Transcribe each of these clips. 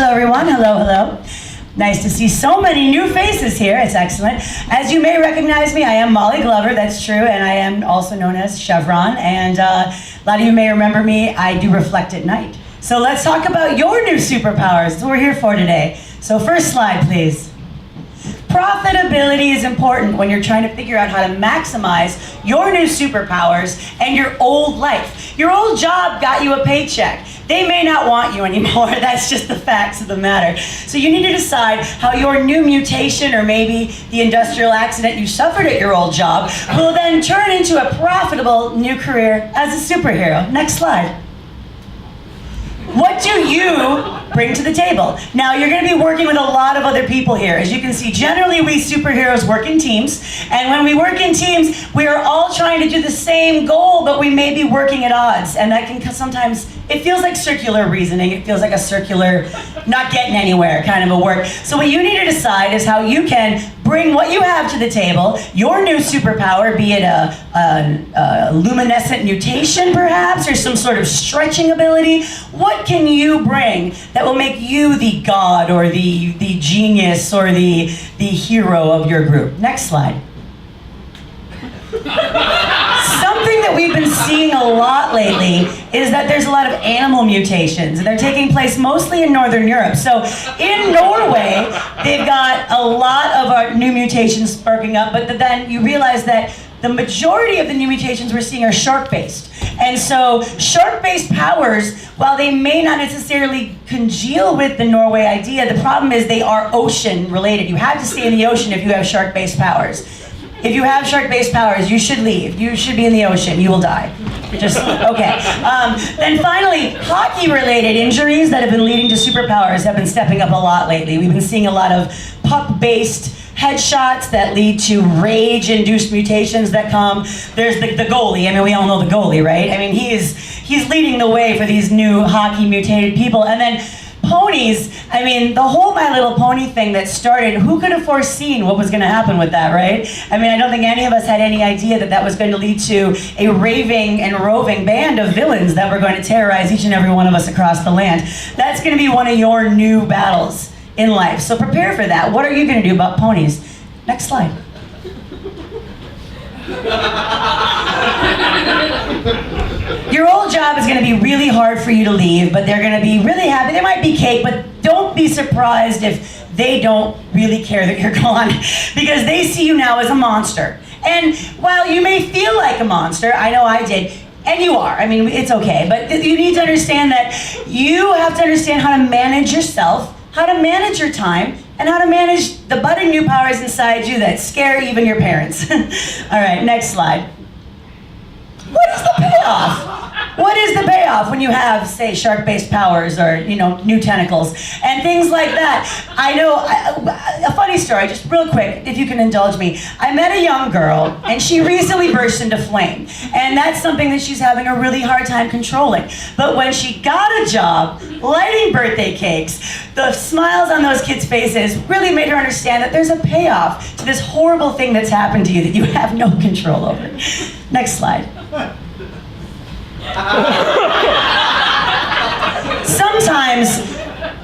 Hello, everyone. Hello, hello. Nice to see so many new faces here. It's excellent. As you may recognize me, I am Molly Glover, that's true, and I am also known as Chevron. And a lot of you may remember me, I do reflect at night. So let's talk about your new superpowers. That's what we're here for today. So first slide, please. Profitability is important when you're trying to figure out how to maximize your new superpowers and your old life. Your old job got you a paycheck. They may not want you anymore. That's just the facts of the matter. So you need to decide how your new mutation, or maybe the industrial accident you suffered at your old job, will then turn into a profitable new career as a superhero. Next slide. What do you bring to the table? Now, you're going to be working with a lot of other people here. As you can see, generally we superheroes work in teams, and when we work in teams, we are all trying to do the same goal, but we may be working at odds, and that can sometimes, it feels like circular reasoning. It feels like a circular, not getting anywhere kind of a work. So what you need to decide is how you can bring what you have to the table, your new superpower, be it a luminescent mutation perhaps, or some sort of stretching ability. What can you bring that will make you the god or the genius or the hero of your group? Next slide. Something that we've been seeing a lot lately is that there's a lot of animal mutations. They're taking place mostly in Northern Europe. So in Norway, they've got a lot of our new mutations sparking up, but then you realize that the majority of the new mutations we're seeing are shark-based. And so shark-based powers, while they may not necessarily congeal with the Norway idea, the problem is they are ocean-related. You have to stay in the ocean if you have shark-based powers. If you have shark-based powers, you should leave. You should be in the ocean. You will die. Just, okay. Then finally, hockey-related injuries that have been leading to superpowers have been stepping up a lot lately. We've been seeing a lot of puck-based headshots that lead to rage-induced mutations that come. There's the goalie. I mean, we all know the goalie, right? I mean, he's leading the way for these new hockey-mutated people. And then ponies, I mean, the whole My Little Pony thing that started, who could have foreseen what was going to happen with that, right? I mean, I don't think any of us had any idea that that was going to lead to a raving and roving band of villains that were going to terrorize each and every one of us across the land. That's going to be one of your new battles in life. So prepare for that. What are you going to do about ponies? Next slide. Your old job is going to be really hard for you to leave, but they're going to be really happy. There might be cake, but don't be surprised if they don't really care that you're gone, because they see you now as a monster. And while you may feel like a monster, I know I did, and you are, I mean, it's okay, but you need to understand that you have to understand how to manage yourself, how to manage your time, and how to manage the budding new powers inside you that scare even your parents. All right, next slide. What is the payoff? What is the payoff when you have, say, shark-based powers or, you know, new tentacles and things like that? I know, a funny story, just real quick, if you can indulge me. I met a young girl, and she recently burst into flame. And that's something that she's having a really hard time controlling. But when she got a job lighting birthday cakes, the smiles on those kids' faces really made her understand that there's a payoff to this horrible thing that's happened to you that you have no control over. Next slide. Sometimes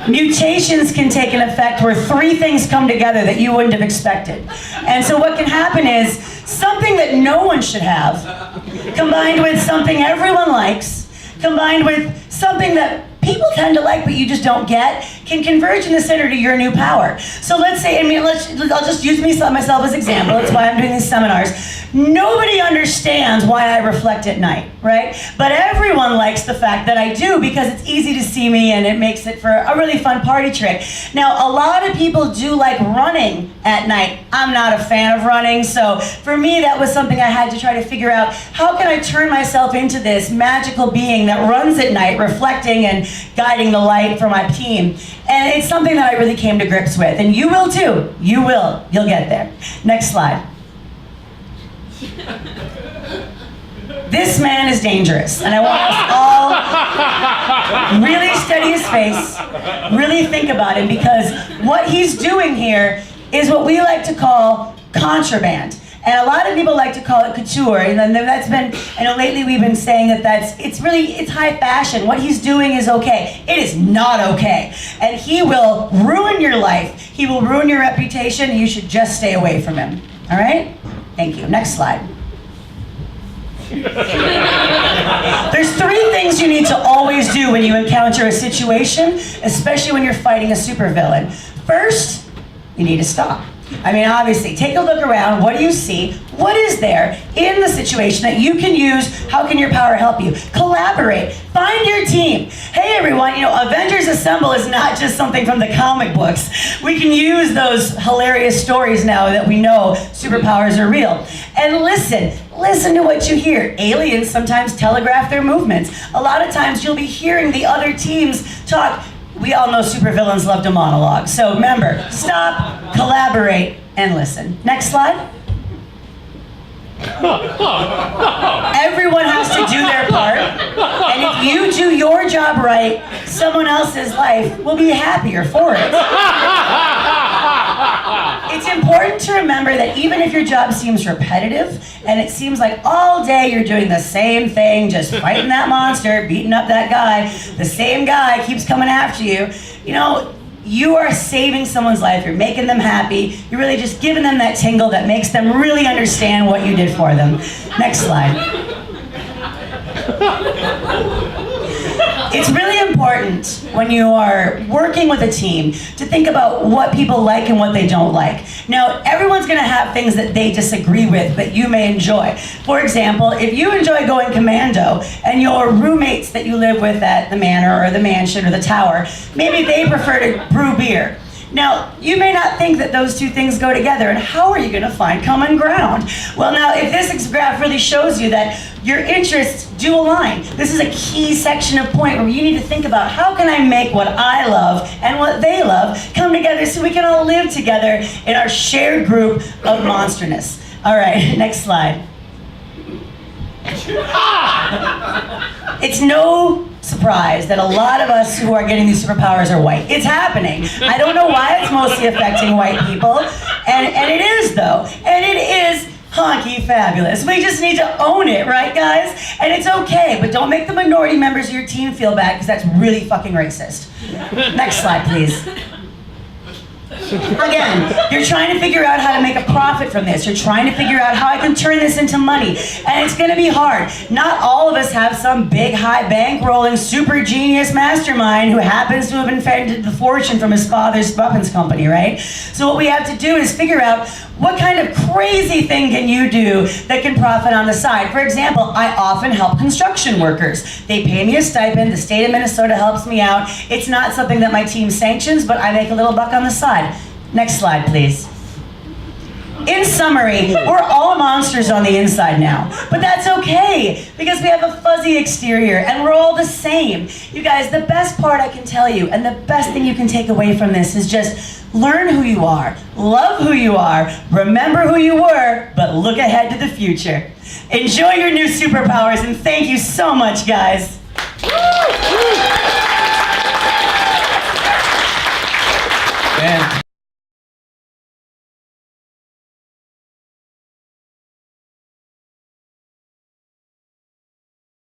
mutations can take an effect where three things come together that you wouldn't have expected. And so what can happen is something that no one should have, combined with something everyone likes, combined with something that people tend to like but you just don't get, can converge in the center to your new power. So let's say, I'll just use myself as example. That's why I'm doing these seminars. Nobody understands why I reflect at night, right? But everyone likes the fact that I do, because it's easy to see me and it makes it for a really fun party trick. Now, a lot of people do like running at night. I'm not a fan of running, so for me that was something I had to try to figure out. How can I turn myself into this magical being that runs at night, reflecting and guiding the light for my team? And it's something that I really came to grips with, and you will too. You will. You'll get there. Next slide. This man is dangerous, and I want us all really study his face, really think about him, because what he's doing here is what we like to call contraband. And a lot of people like to call it couture, and then that's been, I know lately we've been saying that it's high fashion. What he's doing is okay. It is not okay. And he will ruin your life. He will ruin your reputation, and you should just stay away from him. All right? Thank you. Next slide. There's 3 things you need to always do when you encounter a situation, especially when you're fighting a supervillain. First, you need to stop. I mean, obviously, take a look around. What do you see? What is there in the situation that you can use? How can your power help you? Collaborate. Find your team. Hey, everyone, Avengers Assemble is not just something from the comic books. We can use those hilarious stories now that we know superpowers are real. And listen to what you hear. Aliens sometimes telegraph their movements. A lot of times you'll be hearing the other teams talk. We all know supervillains love to monologue. So remember, stop, collaborate, and listen. Next slide. Everyone has to do their part. And if you do your job right, someone else's life will be happier for it. It's important to remember that even if your job seems repetitive, and it seems like all day you're doing the same thing, just fighting that monster, beating up that guy, the same guy keeps coming after you, you are saving someone's life, you're making them happy, you're really just giving them that tingle that makes them really understand what you did for them. Next slide. It's really important when you are working with a team to think about what people like and what they don't like. Now, everyone's going to have things that they disagree with that you may enjoy. For example, if you enjoy going commando and your roommates that you live with at the manor or the mansion or the tower, maybe they prefer to brew beer. Now, you may not think that those 2 things go together, and how are you going to find common ground? Well, now, if this graph really shows you that your interests do align, this is a key section of point where you need to think about how can I make what I love and what they love come together so we can all live together in our shared group of monsterness. All right, next slide. It's no surprise that a lot of us who are getting these superpowers are white. It's happening. I don't know why it's mostly affecting white people, and it is though, and it is honky fabulous. We just need to own it, right guys? And it's okay, but don't make the minority members of your team feel bad because that's really fucking racist. Next slide, please. Again, you're trying to figure out how to make a profit from this. You're trying to figure out how I can turn this into money. And it's going to be hard. Not all of us have some big, high, bankrolling, super genius mastermind who happens to have invented the fortune from his father's weapons company, right? So what we have to do is figure out what kind of crazy thing can you do that can profit on the side. For example, I often help construction workers. They pay me a stipend. The state of Minnesota helps me out. It's not something that my team sanctions, but I make a little buck on the side. Next slide, please. In summary, we're all monsters on the inside now, but that's okay because we have a fuzzy exterior and we're all the same. You guys, the best part I can tell you and the best thing you can take away from this is just learn who you are, love who you are, remember who you were, but look ahead to the future. Enjoy your new superpowers and thank you so much, guys.